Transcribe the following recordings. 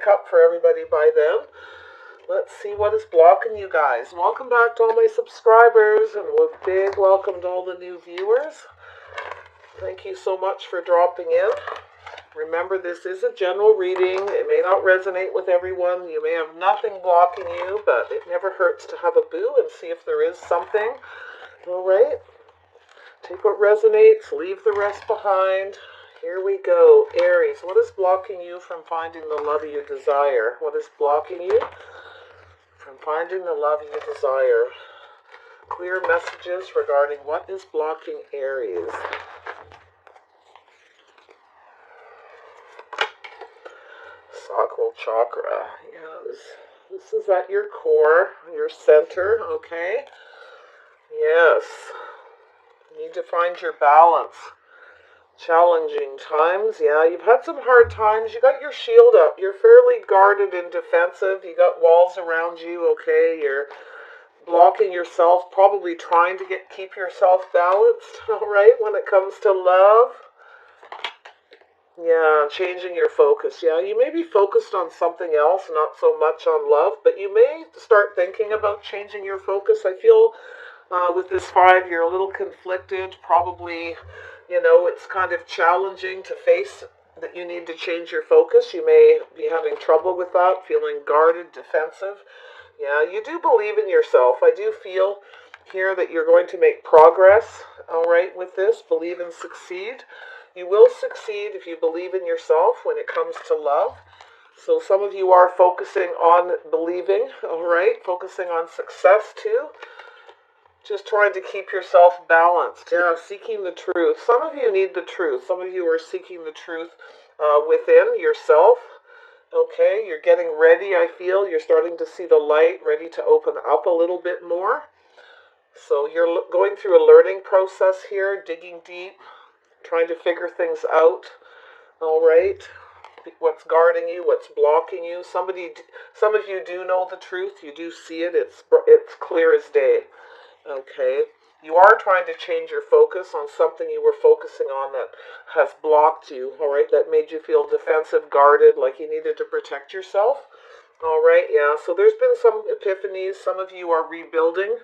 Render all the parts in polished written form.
pick up for everybody by then. Let's see what is blocking you guys. Welcome back to all my subscribers, and a big welcome to all the new viewers. Thank you so much for dropping in. Remember, this is a general reading. It may not resonate with everyone. You may have nothing blocking you, but it never hurts to have a boo and see if there is something. All right? Take what resonates, leave the rest behind. Here we go. Aries, what is blocking you from finding the love you desire? What is blocking you from finding the love you desire? Clear messages regarding what is blocking Aries. Sacral chakra. Yes. This is at your core, your center, okay? Yes. You need to find your balance. Challenging times. Yeah, you've had some hard times. You got your shield up. You're fairly guarded and defensive. You got walls around you, okay? You're blocking yourself, probably trying to keep yourself balanced, all right, when it comes to love. Yeah, changing your focus. Yeah, you may be focused on something else, not so much on love, but you may start thinking about changing your focus. I feel with this 5, you're a little conflicted. Probably, you know, it's kind of challenging to face that you need to change your focus. You may be having trouble with that, feeling guarded, defensive. Yeah, you do believe in yourself. I do feel here that you're going to make progress, all right, with this. Believe and succeed. You will succeed if you believe in yourself when it comes to love. So some of you are focusing on believing, all right, focusing on success too. Just trying to keep yourself balanced. Yeah, seeking the truth. Some of you need the truth. Some of you are seeking the truth within yourself. Okay, you're getting ready, I feel. You're starting to see the light, ready to open up a little bit more. So you're going through a learning process here, digging deep, trying to figure things out. All right, what's guarding you, what's blocking you. Some of you do know the truth. You do see it. It's clear as day. Okay, you are trying to change your focus on something you were focusing on that has blocked you, all right, that made you feel defensive, guarded, like you needed to protect yourself. All right, yeah, so there's been some epiphanies. Some of you are rebuilding,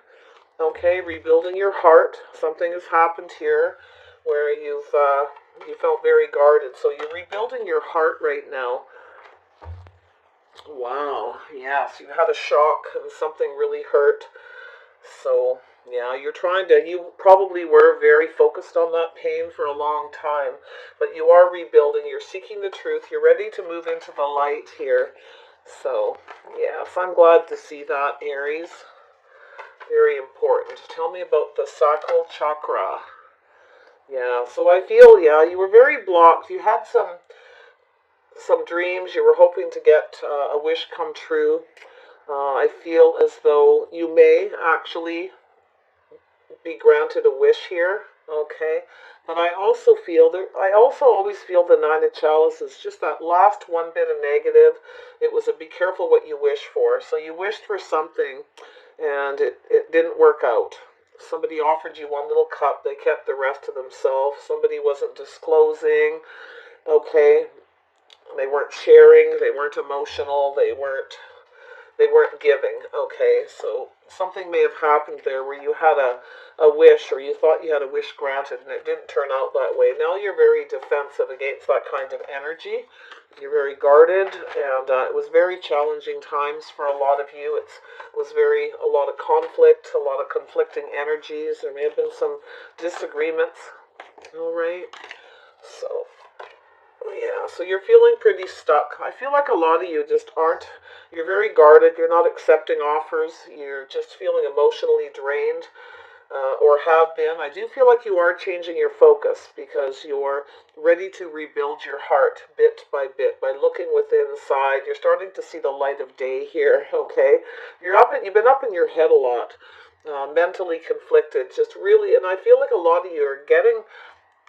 okay, rebuilding your heart. Something has happened here where you felt very guarded, so you're rebuilding your heart right now. Wow, yes, you had a shock and something really hurt. So, yeah, you probably were very focused on that pain for a long time, but you are rebuilding, you're seeking the truth, you're ready to move into the light here. So, yes, I'm glad to see that, Aries. Very important. Tell me about the sacral chakra. Yeah, so I feel, yeah, you were very blocked. You had some dreams. You were hoping to get a wish come true. I feel as though you may actually be granted a wish here, okay? But I also always feel the 9 of Chalices, just that last one bit of negative. It was a be careful what you wish for. So you wished for something, and it didn't work out. Somebody offered you one little cup. They kept the rest to themselves. Somebody wasn't disclosing, okay? They weren't sharing. They weren't emotional. They weren't giving, okay? So something may have happened there where you had a wish, or you thought you had a wish granted, and it didn't turn out that way. Now you're very defensive against that kind of energy. You're very guarded, and it was very challenging times for a lot of you. It was a lot of conflict, a lot of conflicting energies. There may have been some disagreements, all right? So, yeah, so you're feeling pretty stuck. I feel like a lot of you just aren't. You're very guarded. You're not accepting offers. You're just feeling emotionally drained, or have been. I do feel like you are changing your focus because you're ready to rebuild your heart bit by bit by looking within inside. You're starting to see the light of day here, okay? You've been up in your head a lot, mentally conflicted, just really, and I feel like a lot of you are getting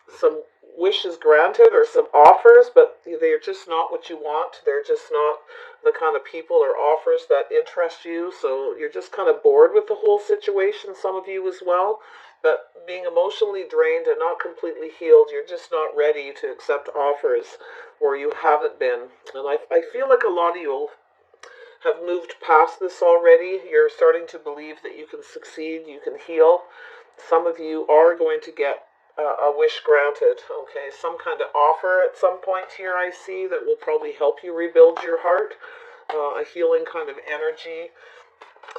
some wishes granted or some offers, but they're just not what you want. They're just not the kind of people or offers that interest you. So you're just kind of bored with the whole situation, some of you as well. but being emotionally drained and not completely healed, you're just not ready to accept offers, or you haven't been. And I feel like a lot of you have moved past this already. You're starting to believe that you can succeed, you can heal. Some of you are going to get a wish granted, okay? Some kind of offer at some point here I see that will probably help you rebuild your heart, a healing kind of energy.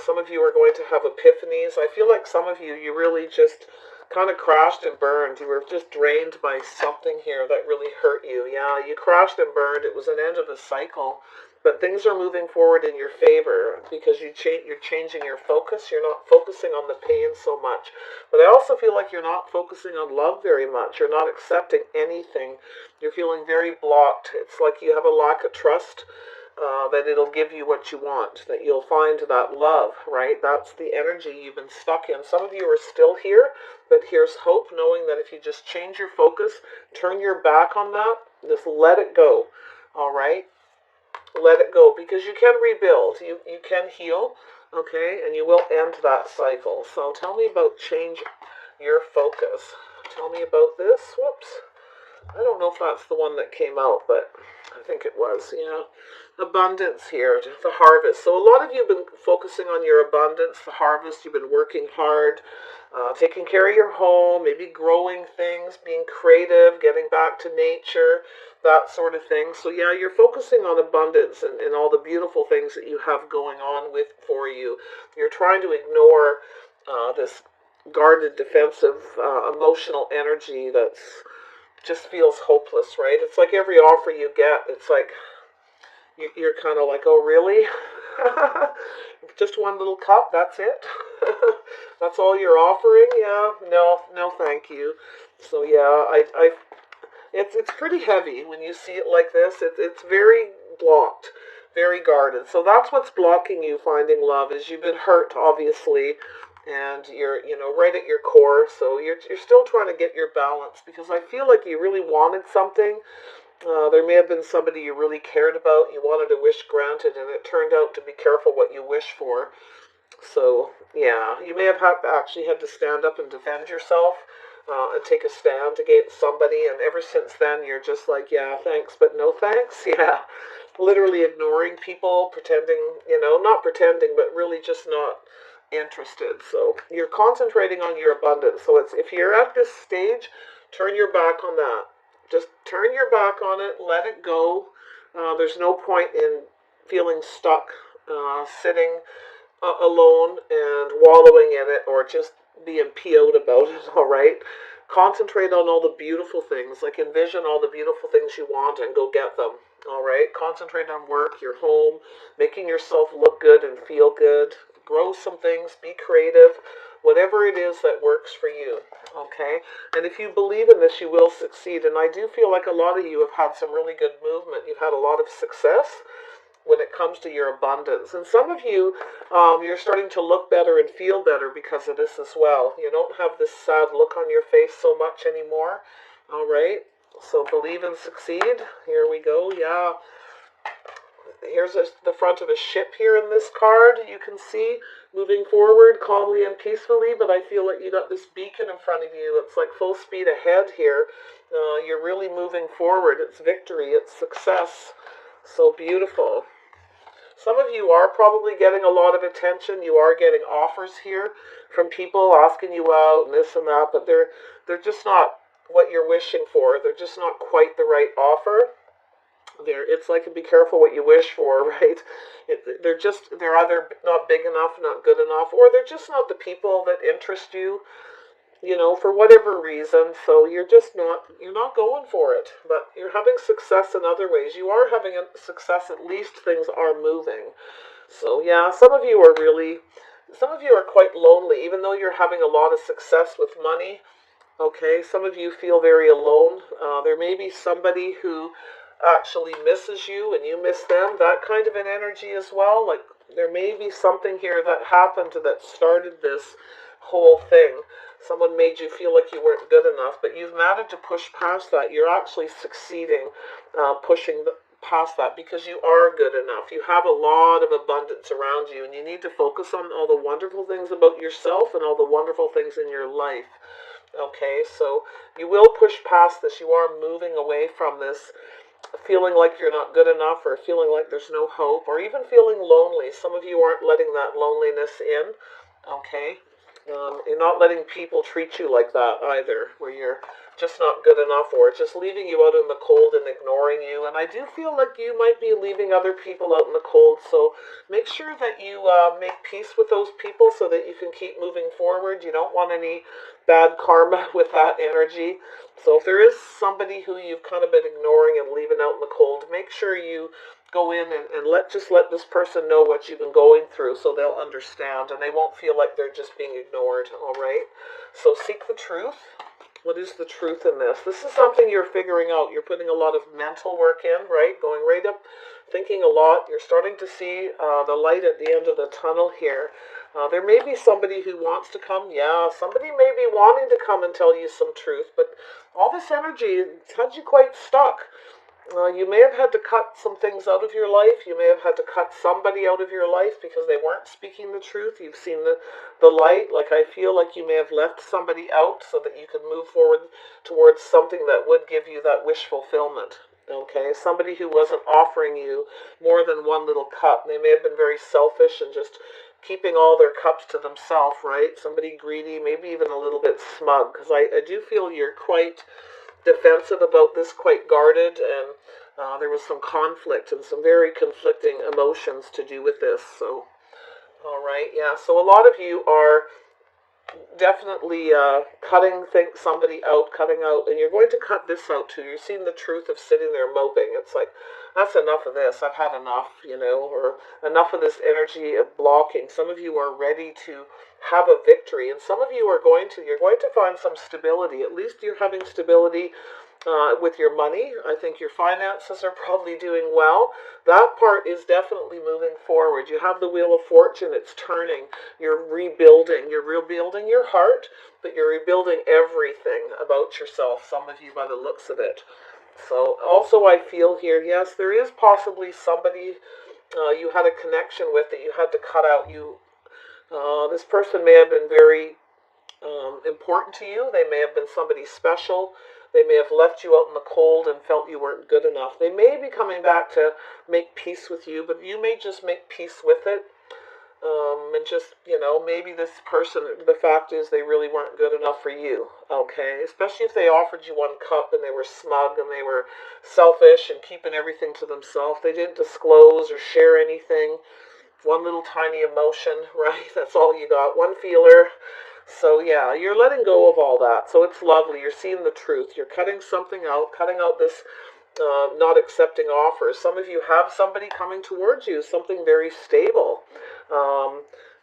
Some of you are going to have epiphanies. I feel like some of you, you really just kind of crashed and burned. You were just drained by something here that really hurt you. Yeah, you crashed and burned. It was an end of a cycle. But things are moving forward in your favor because you're changing your focus. You're not focusing on the pain so much. But I also feel like you're not focusing on love very much. You're not accepting anything. You're feeling very blocked. It's like you have a lack of trust. That it'll give you what you want, that you'll find that love, right? That's the energy you've been stuck in. Some of you are still here, but here's hope, knowing that if you just change your focus, turn your back on that, just let it go, all right? Let it go, because you can rebuild, you can heal, okay? And you will end that cycle. So tell me about change your focus. Tell me about this. Whoops. I don't know if that's the one that came out, but I think it was, yeah. Abundance here, the harvest. So a lot of you have been focusing on your abundance, the harvest. You've been working hard, taking care of your home, maybe growing things, being creative, getting back to nature, that sort of thing. So yeah, you're focusing on abundance and all the beautiful things that you have going on for you. You're trying to ignore this guarded, defensive, emotional energy that's just feels hopeless, right? It's like every offer you get, it's like you're kind of like, oh, really? Just one little cup, that's it? That's all you're offering? Yeah, no, thank you. So yeah, it's pretty heavy when you see it like this. It's very blocked, very guarded. So that's what's blocking you finding love, is you've been hurt, obviously, and you're, right at your core. So you're still trying to get your balance, because I feel like you really wanted something. There may have been somebody you really cared about. You wanted a wish granted, and it turned out to be careful what you wish for. So yeah, you may have actually had to stand up and defend yourself. And take a stand against somebody, and ever since then you're just like, yeah, thanks, but no thanks. Yeah, literally ignoring people, pretending, not pretending, but really just not interested. So you're concentrating on your abundance. So if you're at this stage, turn your back on that. Just turn your back on it, let it go. There's no point in feeling stuck, sitting alone and wallowing in it, or just being PO'd about it, all right? Concentrate on all the beautiful things, like envision all the beautiful things you want and go get them, all right? Concentrate on work, your home, making yourself look good and feel good. Grow some things, be creative, whatever it is that works for you, okay? And if you believe in this, you will succeed. And I do feel like a lot of you have had some really good movement. You've had a lot of success when it comes to your abundance. And some of you, you're starting to look better and feel better because of this as well. You don't have this sad look on your face so much anymore. All right? So believe and succeed. Here we go. Yeah. Here's the front of a ship here in this card. You can see moving forward calmly and peacefully, but I feel like you got this beacon in front of you. It's like full speed ahead here. You're really moving forward. It's victory. It's success. So beautiful. Some of you are probably getting a lot of attention. You are getting offers here from people asking you out and this and that, but they're just not what you're wishing for. They're just not quite the right offer. It's like, be careful what you wish for, right? They're either not big enough, not good enough, or they're just not the people that interest you, for whatever reason. So you're not going for it, but you're having success in other ways. You are having a success, at least things are moving. So yeah, some of you are quite lonely, even though you're having a lot of success with money. Okay, some of you feel very alone. There may be somebody who actually misses you and you miss them, that kind of an energy as well. Like there may be something here that happened that started this whole thing. Someone made you feel like you weren't good enough, but you've managed to push past that. You're actually succeeding, pushing past that, because you are good enough. You have a lot of abundance around you, and you need to focus on all the wonderful things about yourself and all the wonderful things in your life. Okay, so you will push past this. You are moving away from this feeling like you're not good enough, or feeling like there's no hope, or even feeling lonely. Some of you aren't letting that loneliness in. Okay, you're not letting people treat you like that either, where you're just not good enough, or just leaving you out in the cold and ignoring you. And I do feel like you might be leaving other people out in the cold, so make sure that you make peace with those people so that you can keep moving forward. You don't want any bad karma with that energy. So if there is somebody who you've kind of been ignoring and leaving out in the cold, make sure you go in and let this person know what you've been going through, so they'll understand and they won't feel like they're just being ignored. All right, so seek the truth. What is the truth in this? This is something you're figuring out. You're putting a lot of mental work in, right? Going right up, thinking a lot. You're starting to see the light at the end of the tunnel here. There may be somebody who wants to come. Yeah, somebody may be wanting to come and tell you some truth, but all this energy has you quite stuck. You may have had to cut some things out of your life. You may have had to cut somebody out of your life because they weren't speaking the truth. You've seen the light. Like, I feel like you may have left somebody out so that you could move forward towards something that would give you that wish fulfillment. Okay, somebody who wasn't offering you more than one little cup. They may have been very selfish and just keeping all their cups to themselves, right? Somebody greedy, maybe even a little bit smug, because I do feel you're quite defensive about this, quite guarded, and there was some conflict and some very conflicting emotions to do with this. So, all right, yeah, so a lot of you are definitely cutting somebody out, and you're going to cut this out too. You're seeing the truth of sitting there moping. It's like, that's enough of this. I've had enough, or enough of this energy of blocking. Some of you are ready to have a victory, and some of you are you're going to find some stability. At least you're having stability with your money. I think your finances are probably doing well. That part is definitely moving forward. You have the Wheel of Fortune. It's turning. You're rebuilding. You're rebuilding your heart, but you're rebuilding everything about yourself, some of you, by the looks of it. So also I feel here, yes, there is possibly somebody you had a connection with that you had to cut out. This person may have been very important to you. They may have been somebody special. They may have left you out in the cold and felt you weren't good enough. They may be coming back to make peace with you, but you may just make peace with it. And just, maybe this person, the fact is they really weren't good enough for you, okay? Especially if they offered you one cup and they were smug and they were selfish and keeping everything to themselves. They didn't disclose or share anything. One little tiny emotion, right? That's all you got. One feeler. So yeah, you're letting go of all that. So it's lovely. You're seeing the truth. You're cutting something out, cutting out this not accepting offers. Some of you have somebody coming towards you, something very stable.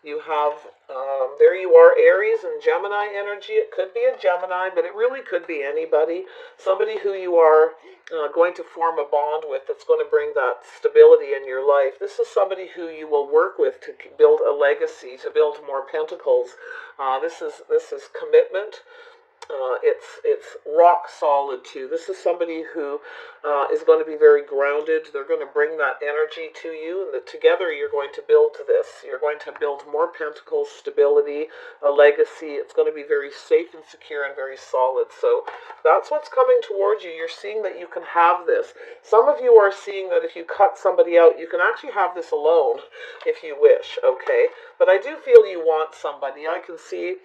You have, there you are, Aries and Gemini energy. It could be a Gemini, but it really could be anybody. Somebody who you are going to form a bond with that's going to bring that stability in your life. This is somebody who you will work with to build a legacy, to build more pentacles. This is commitment. It's rock solid too. This is somebody who is going to be very grounded. They're going to bring that energy to you, and together you're going to build this. You're going to build more pentacles, stability, a legacy. It's going to be very safe and secure and very solid. So that's what's coming towards you. You're seeing that you can have this. Some of you are seeing that if you cut somebody out, you can actually have this alone if you wish, okay? But I do feel you want somebody. I can see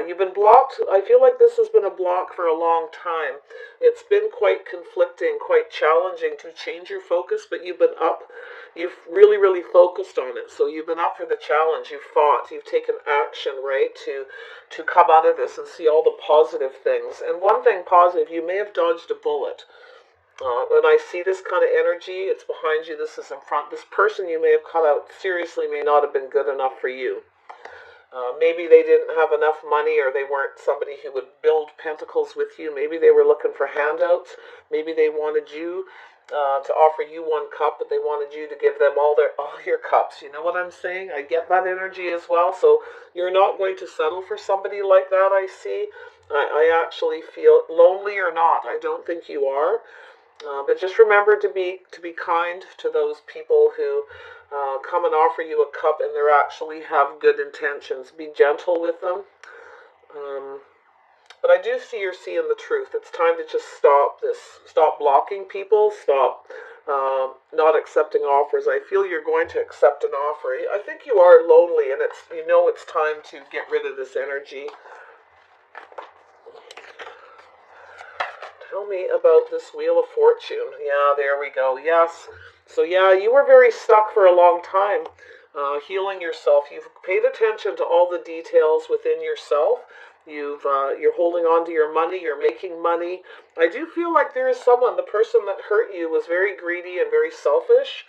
you've been blocked. I feel like this has been a block for a long time. It's been quite conflicting, quite challenging to change your focus, but you've been up. You've really, really focused on it. So you've been up for the challenge. You've fought. You've taken action, right, to come out of this and see all the positive things. And one thing positive, you may have dodged a bullet. When I see this kind of energy, it's behind you, this is in front. This person you may have cut out seriously may not have been good enough for you. Maybe they didn't have enough money, or they weren't somebody who would build pentacles with you. Maybe they were looking for handouts. Maybe they wanted you to offer you one cup, but they wanted you to give them all your cups. You know what I'm saying? I get that energy as well. So you're not going to settle for somebody like that, I see. I actually feel, lonely or not, I don't think you are. But just remember to be kind to those people who come and offer you a cup and they actually have good intentions. Be gentle with them. Um, but I do see you're seeing the truth. It's time to just stop this. Stop blocking people. Stop not accepting offers. I feel you're going to accept an offer. I think you are lonely, and it's time to get rid of this energy. Tell me about this Wheel of Fortune. Yeah, there we go. Yes. So yeah, you were very stuck for a long time, healing yourself. You've paid attention to all the details within yourself. You're holding on to your money. You're making money. I do feel like there is someone. The person that hurt you was very greedy and very selfish.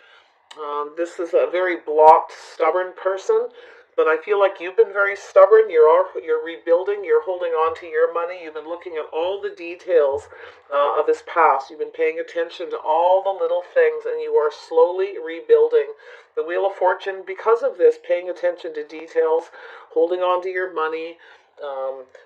This is a very blocked, stubborn person. But I feel like you've been very stubborn. You're rebuilding. You're holding on to your money. You've been looking at all the details of his past. You've been paying attention to all the little things, and you are slowly rebuilding. The Wheel of Fortune, because of this, paying attention to details, holding on to your money,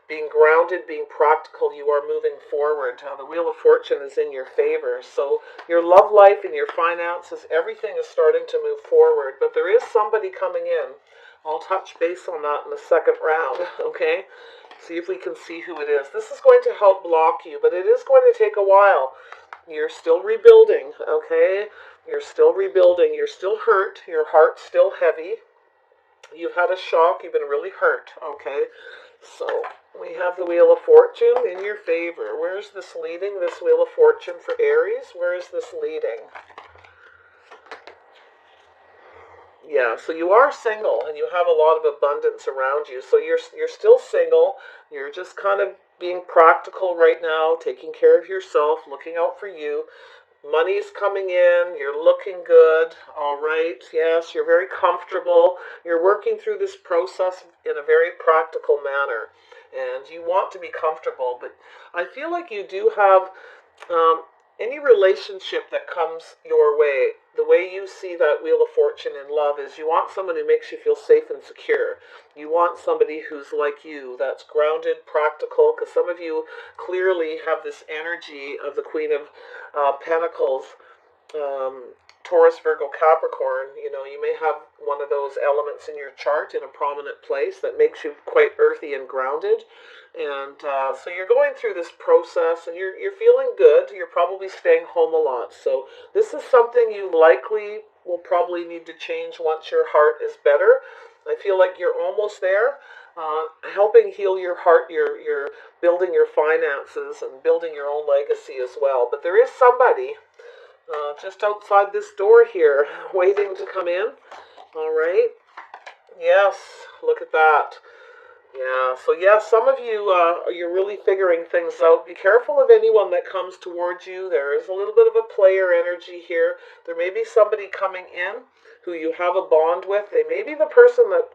being grounded, being practical, you are moving forward. The Wheel of Fortune is in your favor. So your love life and your finances, everything is starting to move forward. But there is somebody coming in. I'll touch base on that in the second round, okay? See if we can see who it is. This is going to help block you, but it is going to take a while. You're still rebuilding, okay? You're still rebuilding. You're still hurt. Your heart's still heavy. You've had a shock. You've been really hurt, okay? So we have the Wheel of Fortune in your favor. Where's this leading, this Wheel of Fortune for Aries? Where is this leading? Yeah, so you are single and you have a lot of abundance around you. So you're still single. You're just kind of being practical right now, taking care of yourself, looking out for you. Money's coming in. You're looking good. All right. Yes, you're very comfortable. You're working through this process in a very practical manner. And you want to be comfortable, but I feel like you do have any relationship that comes your way, the way you see that Wheel of Fortune in love is you want someone who makes you feel safe and secure. You want somebody who's like you, that's grounded, practical, because some of you clearly have this energy of the Queen of Pentacles, Taurus, Virgo, Capricorn. You may have one of those elements in your chart in a prominent place that makes you quite earthy and grounded. And so you're going through this process and you're feeling good. You're probably staying home a lot. So this is something you likely will probably need to change once your heart is better. I feel like you're almost there. Helping heal your heart, you're building your finances and building your own legacy as well. But there is somebody just outside this door here waiting to come in. All right. Yes, look at that. Yeah, so yeah, some of you, you're really figuring things out. Be careful of anyone that comes towards you. There is a little bit of a player energy here. There may be somebody coming in who you have a bond with. They may be the person that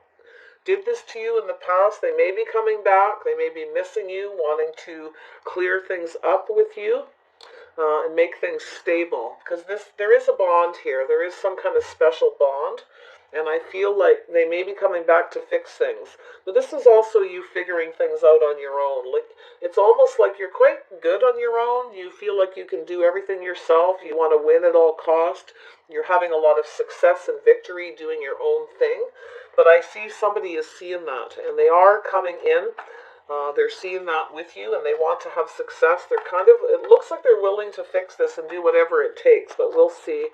did this to you in the past. They may be coming back. They may be missing you, wanting to clear things up with you and make things stable. Because there is a bond here. There is some kind of special bond. And I feel like they may be coming back to fix things. But this is also you figuring things out on your own. Like it's almost like you're quite good on your own. You feel like you can do everything yourself. You want to win at all cost. You're having a lot of success and victory doing your own thing. But I see somebody is seeing that. And they are coming in. They're seeing that with you. And they want to have success. It looks like they're willing to fix this and do whatever it takes. But we'll see.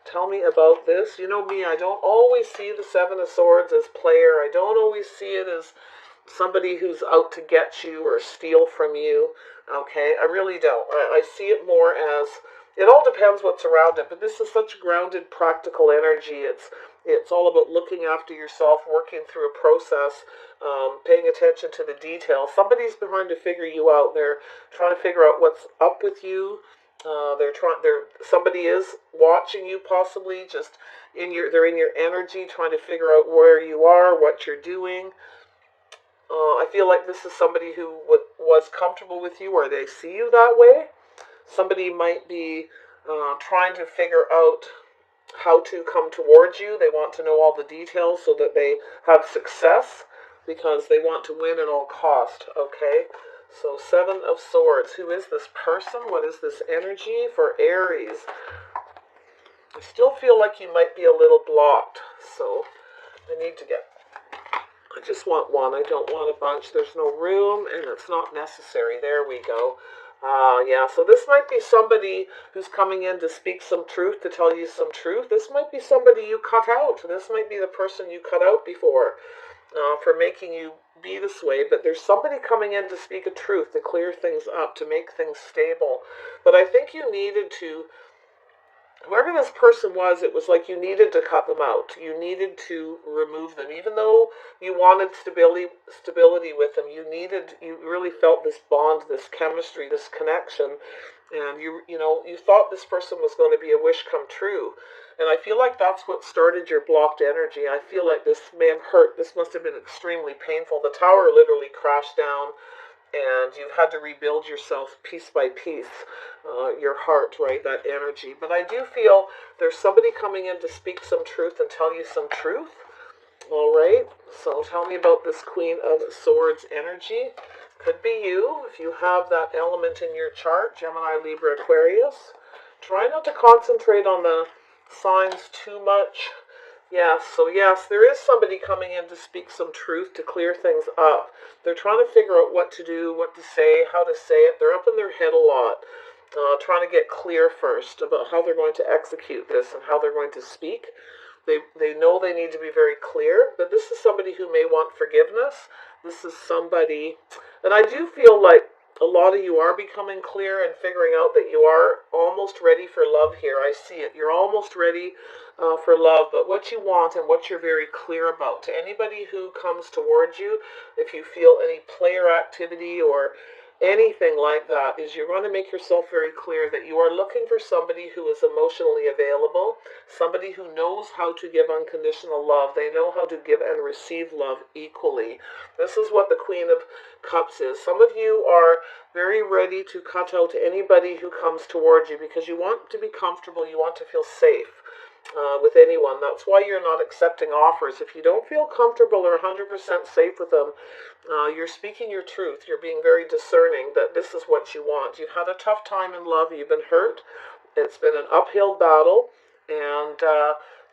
Tell me about this. You know me, I don't always see the Seven of Swords as player. I don't always see it as somebody who's out to get you or steal from you. Okay, I really don't. I see it more as, it all depends what's around it, but this is such grounded, practical energy. It's all about looking after yourself, working through a process, paying attention to the details. Somebody's trying to figure you out. They're trying to figure out what's up with you. Somebody is watching you, possibly just they're in your energy, trying to figure out where you are, what you're doing. I feel like this is somebody who was comfortable with you, or they see you that way. Somebody might be trying to figure out how to come towards you. They want to know all the details so that they have success, because they want to win at all cost. Okay, So 7 of Swords. Who is this person? What is this energy for Aries? I still feel like you might be a little blocked. So I need to get... I just want one. I don't want a bunch. There's no room and it's not necessary. There we go. Yeah, so this might be somebody who's coming in to speak some truth, to tell you some truth. This might be somebody you cut out. This might be the person you cut out before for making you be this way. But there's somebody coming in to speak a truth, to clear things up, to make things stable. But I think you needed to... Whoever this person was, it was like you needed to cut them out. You needed to remove them. Even though you wanted stability with them, you really felt this bond, this chemistry, this connection. And you thought this person was going to be a wish come true. And I feel like that's what started your blocked energy. I feel like this may have hurt. This must have been extremely painful. The tower literally crashed down. And you've had to rebuild yourself piece by piece, your heart, right, that energy. But I do feel there's somebody coming in to speak some truth and tell you some truth. All right, so tell me about this Queen of Swords energy. Could be you, if you have that element in your chart, Gemini, Libra, Aquarius. Try not to concentrate on the signs too much. Yes, so yes, there is somebody coming in to speak some truth, to clear things up. They're trying to figure out what to do, what to say, how to say it. They're up in their head a lot, trying to get clear first about how they're going to execute this and how they're going to speak. They know they need to be very clear, but this is somebody who may want forgiveness. This is somebody, and I do feel like a lot of you are becoming clear and figuring out that you are almost ready for love here. I see it. You're almost ready for love, but what you want and what you're very clear about. To anybody who comes towards you, if you feel any player activity or anything like that, is you're going to make yourself very clear that you are looking for somebody who is emotionally available, somebody who knows how to give unconditional love. They know how to give and receive love equally. This is what the Queen of Cups is. Some of you are very ready to cut out anybody who comes towards you because you want to be comfortable, you want to feel safe with anyone. That's why you're not accepting offers. If you don't feel comfortable or 100% safe with them, you're speaking your truth. You're being very discerning that this is what you want. You've had a tough time in love. You've been hurt. It's been an uphill battle, and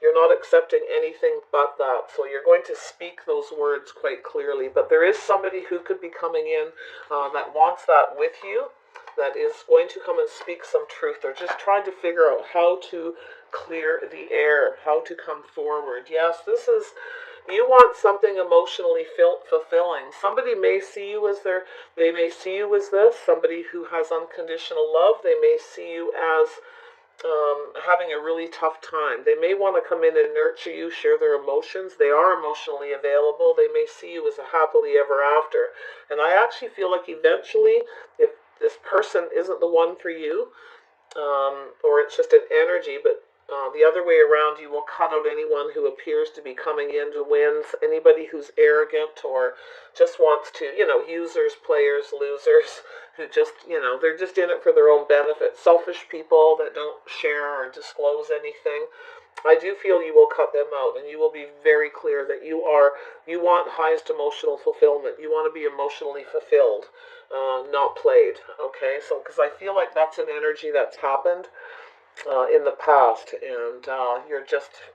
you're not accepting anything but that. So you're going to speak those words quite clearly. But there is somebody who could be coming in that wants that with you, that is going to come and speak some truth. They're just trying to figure out how to clear the air, how to come forward. Yes, this is, you want something emotionally fulfilling. Somebody may see you as they may see you as this, somebody who has unconditional love. They may see you as having a really tough time. They may want to come in and nurture you, share their emotions. They are emotionally available. They may see you as a happily ever after. And I actually feel like eventually, if this person isn't the one for you, or it's just an energy, but the other way around, you will cut out anyone who appears to be coming in to win, anybody who's arrogant or just wants to, users, players, losers, who just, they're just in it for their own benefit. Selfish people that don't share or disclose anything. I do feel you will cut them out, and you will be very clear that you want highest emotional fulfillment. You want to be emotionally fulfilled, not played, okay? So, because I feel like that's an energy that's happened in the past, and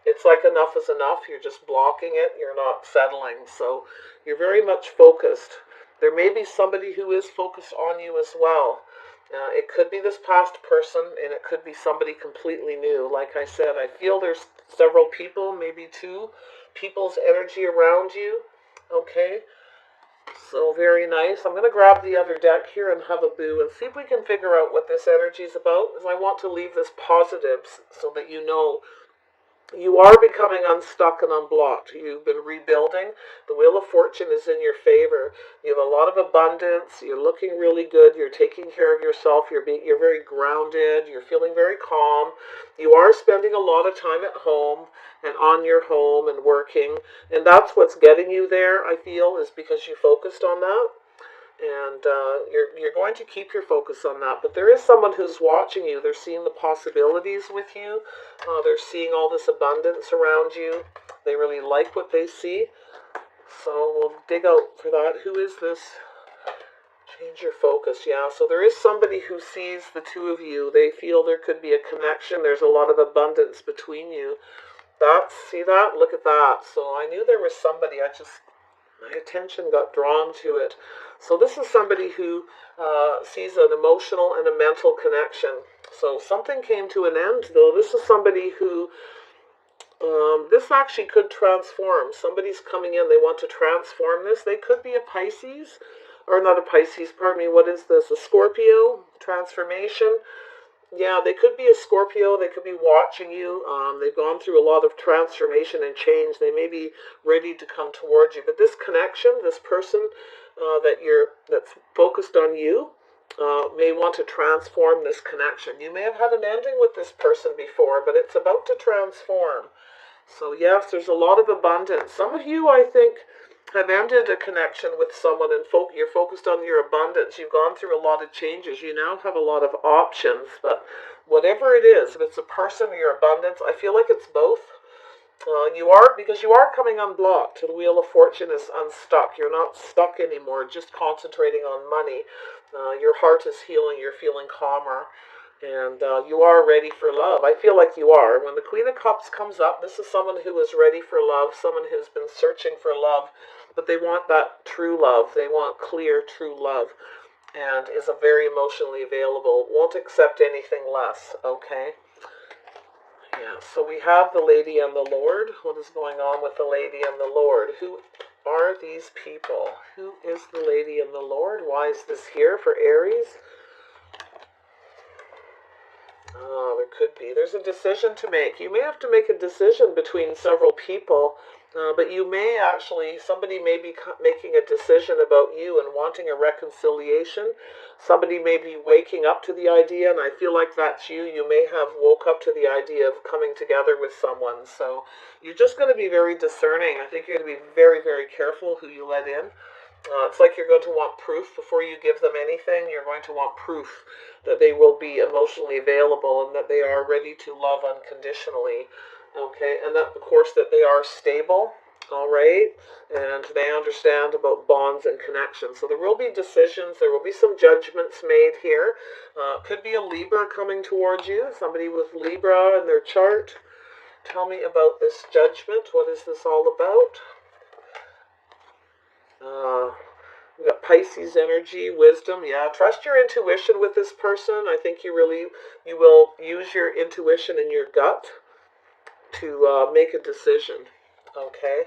it's like enough is enough. You're just blocking it. You're not settling. So you're very much focused. There may be somebody who is focused on you as well. It could be this past person, and it could be somebody completely new. Like I said, I feel there's several people, maybe 2 people's energy around you. Okay. So very nice. I'm going to grab the other deck here and have a boo and see if we can figure out what this energy is about. Because I want to leave this positive so that you know you are becoming unstuck and unblocked. You've been rebuilding. The Wheel of Fortune is in your favor. You have a lot of abundance. You're looking really good. You're taking care of yourself. You're very grounded. You're feeling very calm. You are spending a lot of time at home and on your home and working. And that's what's getting you there, I feel, is because you focused on that. And you're going to keep your focus on that. But there is someone who's watching you. They're seeing the possibilities with you. They're seeing all this abundance around you. They really like what they see. So we'll dig out for that. Who is this Change your focus, yeah. So there is somebody who sees the two of you. They feel there could be a connection. There's a lot of abundance between you. See that? Look at that. So I knew there was somebody. My attention got drawn to it. So this is somebody who sees an emotional and a mental connection. So something came to an end, though. This is somebody who, this actually could transform. Somebody's coming in. They want to transform this. They could be a Pisces, or not a Pisces, pardon me. What is this? A Scorpio transformation. Yeah, they could be a Scorpio. They could be watching you. They've gone through a lot of transformation and change. They may be ready to come towards you. But this connection, this person that's focused on you, may want to transform this connection. You may have had an ending with this person before, but it's about to transform. So yes, there's a lot of abundance. Some of you, I think, have ended a connection with someone and you're focused on your abundance. You've gone through a lot of changes. You now have a lot of options. But whatever it is, if it's a person or your abundance, I feel like it's both. Because you are coming unblocked. The Wheel of Fortune is unstuck. You're not stuck anymore, just concentrating on money. Your heart is healing. You're feeling calmer. And you are ready for love. I feel like you are. When the Queen of Cups comes up, this is someone who is ready for love, someone who's been searching for love, but they want that true love. They want clear, true love, and is very emotionally available, won't accept anything less, okay? Yeah, so we have the Lady and the Lord. What is going on with the Lady and the Lord? Who are these people? Who is the Lady and the Lord? Why is this here for Aries? Oh, there could be. There's a decision to make. You may have to make a decision between several people, but somebody may be making a decision about you and wanting a reconciliation. Somebody may be waking up to the idea, and I feel like that's you. You may have woke up to the idea of coming together with someone. So you're just going to be very discerning. I think you're going to be very, very careful who you let in. It's like you're going to want proof before you give them anything. You're going to want proof that they will be emotionally available and that they are ready to love unconditionally. Okay, and that, of course, that they are stable, all right, and they understand about bonds and connections. So there will be decisions, there will be some judgments made here. Could be a Libra coming towards you, somebody with Libra in their chart. Tell me about this judgment. What is this all about? We got Pisces energy, wisdom. Yeah, trust your intuition with this person. I think you will use your intuition and your gut to make a decision. Okay,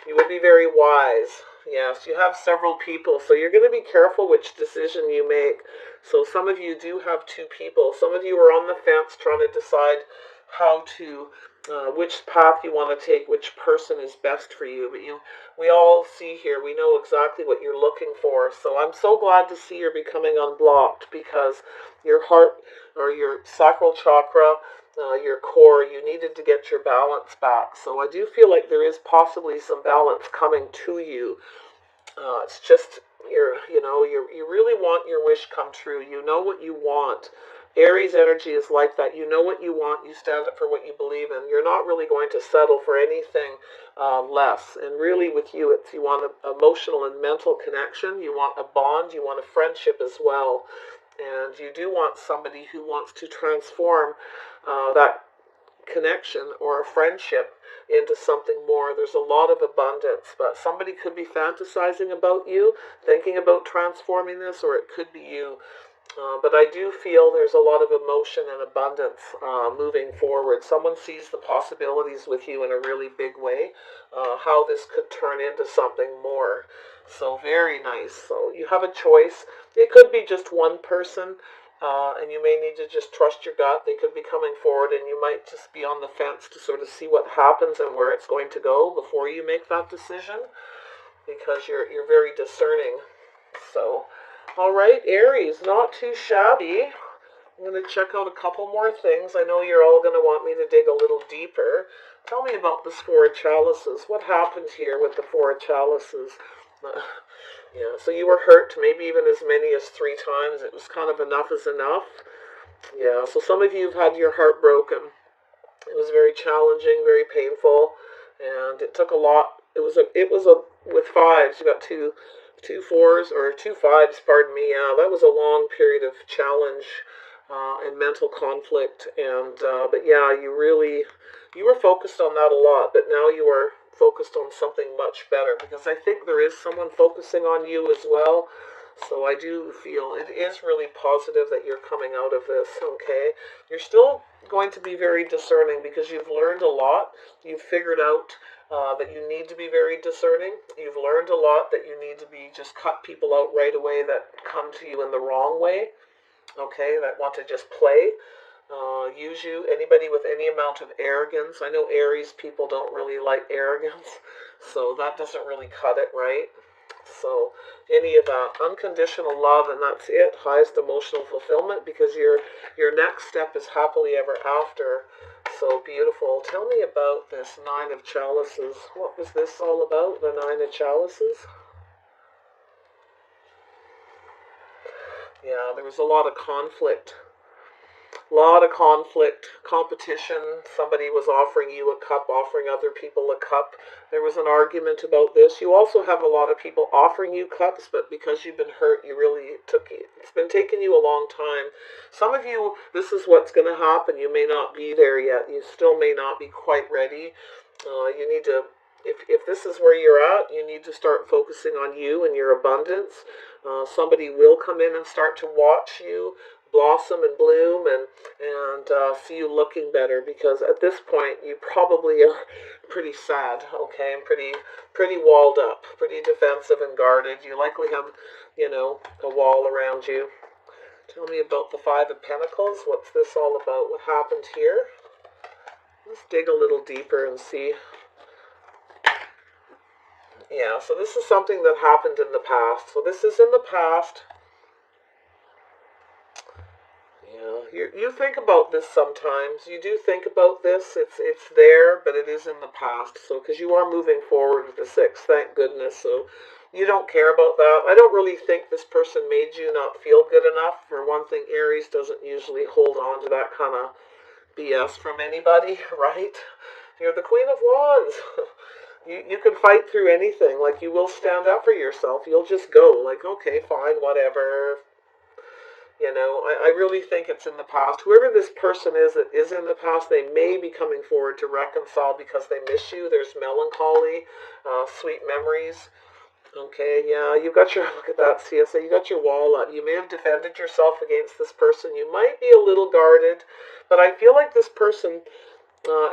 you will be very wise. Yes, you have several people, so you're going to be careful which decision you make. So some of you do have two people. Some of you are on the fence trying to decide which path you want to take, which person is best for you. But we all see here, we know exactly what you're looking for. So I'm so glad to see you're becoming unblocked, because your heart, or your sacral chakra, your core, you needed to get your balance back. So I do feel like there is possibly some balance coming to you. It's just you really want your wish come true. You know what you want. Aries energy is like that. You know what you want. You stand up for what you believe in. You're not really going to settle for anything less. And really with you, you want an emotional and mental connection. You want a bond. You want a friendship as well. And you do want somebody who wants to transform that connection or a friendship into something more. There's a lot of abundance, but somebody could be fantasizing about you, thinking about transforming this, or it could be you. But I do feel there's a lot of emotion and abundance moving forward. Someone sees the possibilities with you in a really big way, how this could turn into something more. So very nice. So you have a choice. It could be just one person, and you may need to just trust your gut. They could be coming forward, and you might just be on the fence to sort of see what happens and where it's going to go before you make that decision, because you're very discerning. So, all right, Aries, not too shabby. I'm going to check out a couple more things. I know you're all going to want me to dig a little deeper. Tell me about this Four of Chalices. What happened here with the Four of Chalices? Yeah, so you were hurt maybe even as many as 3 times. It was kind of enough is enough. Yeah, so some of you have had your heart broken. It was very challenging, very painful, and it took a lot. It was with 5s. You got two 2 4s, or 2 5s, pardon me. Yeah, that was a long period of challenge and mental conflict. And but yeah, you were focused on that a lot, but now you are focused on something much better, because I think there is someone focusing on you as well. So I do feel it is really positive that you're coming out of this, okay? You're still going to be very discerning because you've learned a lot. You've figured out that you need to be very discerning. You've learned a lot that you need to be just cut people out right away that come to you in the wrong way, okay, that want to just play. Use you, anybody with any amount of arrogance. I know Aries people don't really like arrogance, so that doesn't really cut it, right? So any of that unconditional love, and that's it, highest emotional fulfillment, because your next step is happily ever after. So beautiful. Tell me about this Nine of Chalices. What was this all about, the Nine of Chalices? Yeah, there was a lot of conflict. Competition. Somebody was offering you a cup, offering other people a cup. There was an argument about this. You also have a lot of people offering you cups, but because you've been hurt, it's been taking you a long time. Some of you, this is what's going to happen. You may not be there yet. You still may not be quite ready. You need to, if this is where you're at, you need to start focusing on you and your abundance. Somebody will come in and start to watch you blossom and bloom, and see you looking better, because at this point you probably are pretty sad, okay, and pretty walled up, pretty defensive and guarded. You likely have, a wall around you. Tell me about the Five of Pentacles. What's this all about? What happened here? Let's dig a little deeper and see. Yeah, so this is something that happened in the past. So this is in the past. Yeah, you think about this sometimes. You do think about this. It's there, but it is in the past. So, because you are moving forward with the Six, thank goodness. So, you don't care about that. I don't really think this person made you not feel good enough. For one thing, Aries doesn't usually hold on to that kind of BS from anybody, right? You're the Queen of Wands. You can fight through anything. Like, you will stand up for yourself. You'll just go, like, okay, fine, whatever. I really think it's in the past. Whoever this person is that is in the past, they may be coming forward to reconcile because they miss you. There's melancholy, sweet memories. Okay, yeah, you got your, look at that, CSA, you got your wall up. You may have defended yourself against this person. You might be a little guarded, but I feel like this person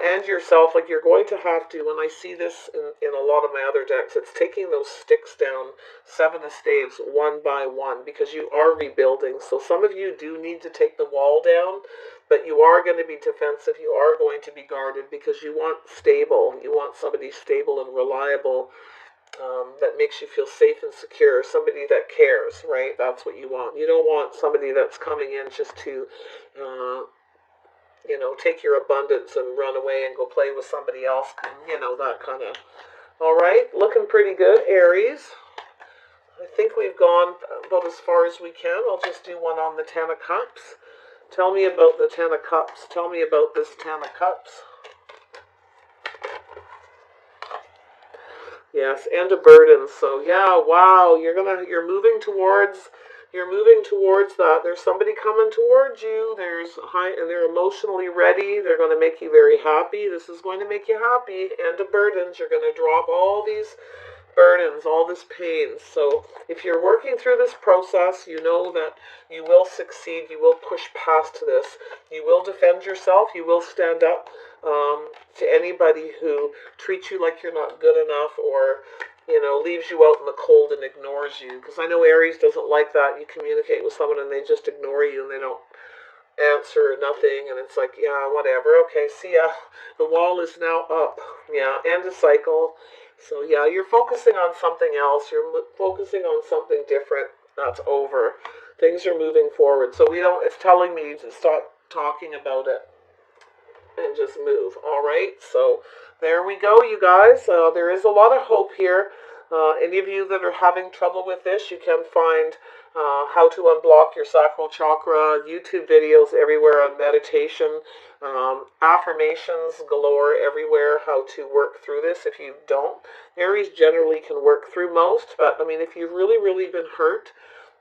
and yourself, like, you're going to have to, when I see this in a lot of my other decks, it's taking those sticks down, Seven of Staves, one by one, because you are rebuilding. So some of you do need to take the wall down, but you are going to be defensive. You are going to be guarded because you want stable. You want somebody stable and reliable, that makes you feel safe and secure, somebody that cares, right? That's what you want. You don't want somebody that's coming in just to take your abundance and run away and go play with somebody else, that kind of. All right, looking pretty good, Aries. I think we've gone about as far as we can. I'll just do one on the Ten of Cups. Tell me about the Ten of Cups. Tell me about this Ten of Cups. Yes, and a burden. So yeah, wow, you're moving towards that. There's somebody coming towards you. And they're emotionally ready. They're going to make you very happy. This is going to make you happy. And the burdens. You're going to drop all these burdens, all this pain. So if you're working through this process, you know that you will succeed. You will push past this. You will defend yourself. You will stand up to anybody who treats you like you're not good enough, or leaves you out in the cold and ignores you. Because I know Aries doesn't like that. You communicate with someone and they just ignore you and they don't answer nothing, and it's like, yeah, whatever, okay, see ya. The wall is now up. Yeah, end a cycle. So yeah, you're focusing on something else. You're focusing on something different. That's over. Things are moving forward. So it's telling me to stop talking about it and just move. All right, so there we go, you guys. There is a lot of hope here. Any of you that are having trouble with this, you can find how to unblock your sacral chakra, YouTube videos everywhere on meditation, affirmations galore everywhere, how to work through this if you don't. Aries generally can work through most, but I mean, if you've really, really been hurt,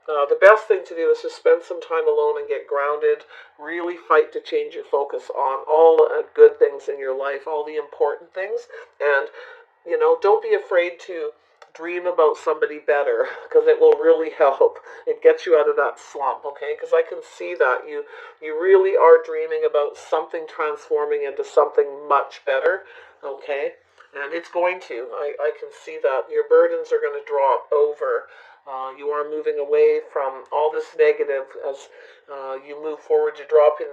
the best thing to do is just spend some time alone and get grounded. Really fight to change your focus on all the good things in your life, all the important things. And, you know, don't be afraid to dream about somebody better, because it will really help. It gets you out of that slump, okay? Because I can see that you really are dreaming about something transforming into something much better, okay? And it's going to. I can see that. Your burdens are going to drop over. You are moving away from all this negative as you move forward. You're dropping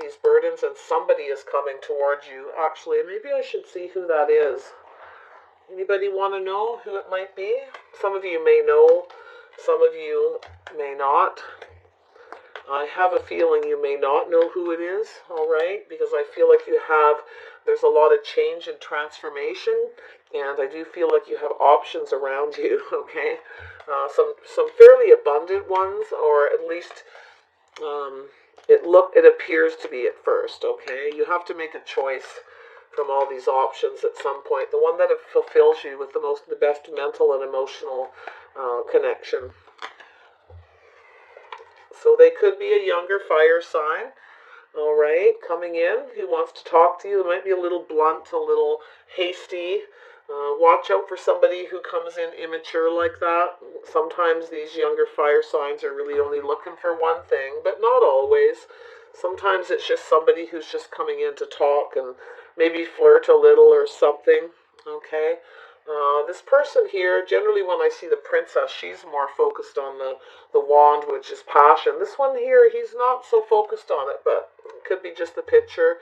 these burdens, and somebody is coming towards you. Actually, maybe I should see who that is. Anybody want to know who it might be? Some of you may know, some of you may not. I have a feeling you may not know who it is, all right? Because I feel like there's a lot of change and transformation, and I do feel like you have options around you, okay? Some fairly abundant ones, or at least it appears to be at first, okay? You have to make a choice from all these options at some point. The one that fulfills you with the best mental and emotional connection. So they could be a younger fire sign, all right, coming in, who wants to talk to you. It might be a little blunt, a little hasty. Watch out for somebody who comes in immature like that. Sometimes these younger fire signs are really only looking for one thing, but not always. Sometimes it's just somebody who's just coming in to talk and maybe flirt a little or something, okay? This person here, generally when I see the princess, she's more focused on the wand, which is passion. This one here, he's not so focused on it, but it could be just the picture.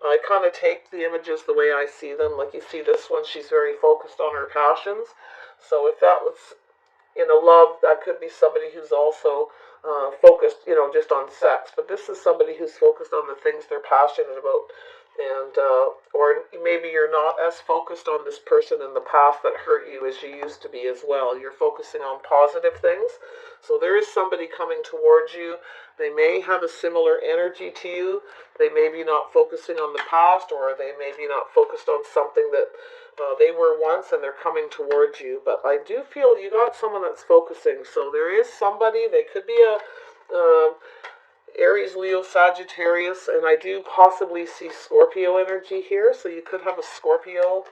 I kind of take the images the way I see them. Like you see this one, she's very focused on her passions. So if that was in a love, that could be somebody who's also focused, you know, just on sex. But this is somebody who's focused on the things they're passionate about. And or maybe you're not as focused on this person in the past that hurt you as you used to be as well. You're focusing on positive things. So there is somebody coming towards you. They may have a similar energy to you. They may be not focusing on the past, or they may be not focused on something that they were once, and they're coming towards you. But I do feel you got someone that's focusing. So there is somebody. They could be a Aries, Leo, Sagittarius, and I do possibly see Scorpio energy here. So you could have a Scorpio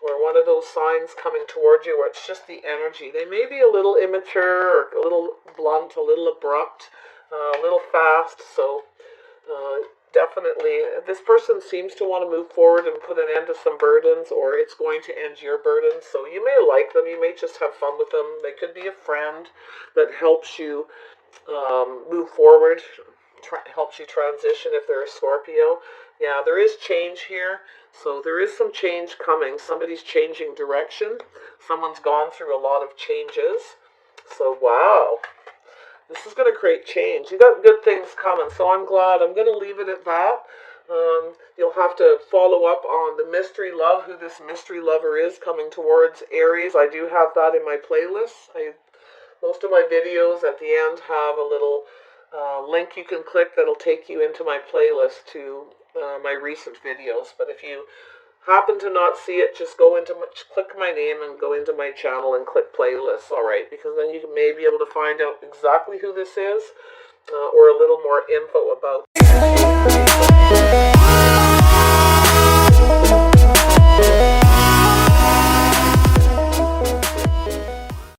or one of those signs coming towards you where it's just the energy. They may be a little immature or a little blunt, a little abrupt, a little fast. So definitely this person seems to want to move forward and put an end to some burdens, or it's going to end your burdens. So you may like them. You may just have fun with them. They could be a friend that helps you move forward, helps you transition if they're a Scorpio. Yeah, there is change here. So there is some change coming. Somebody's changing direction. Someone's gone through a lot of changes. So wow, this is going to create change. You got good things coming. So I'm glad. I'm going to leave it at that. You'll have to follow up on the mystery love, who this mystery lover is coming towards Aries. I do have that in my playlist. Most of my videos at the end have a little link you can click that'll take you into my playlist to my recent videos. But if you happen to not see it, just click my name and go into my channel and click playlists, all right? Because then you may be able to find out exactly who this is or a little more info about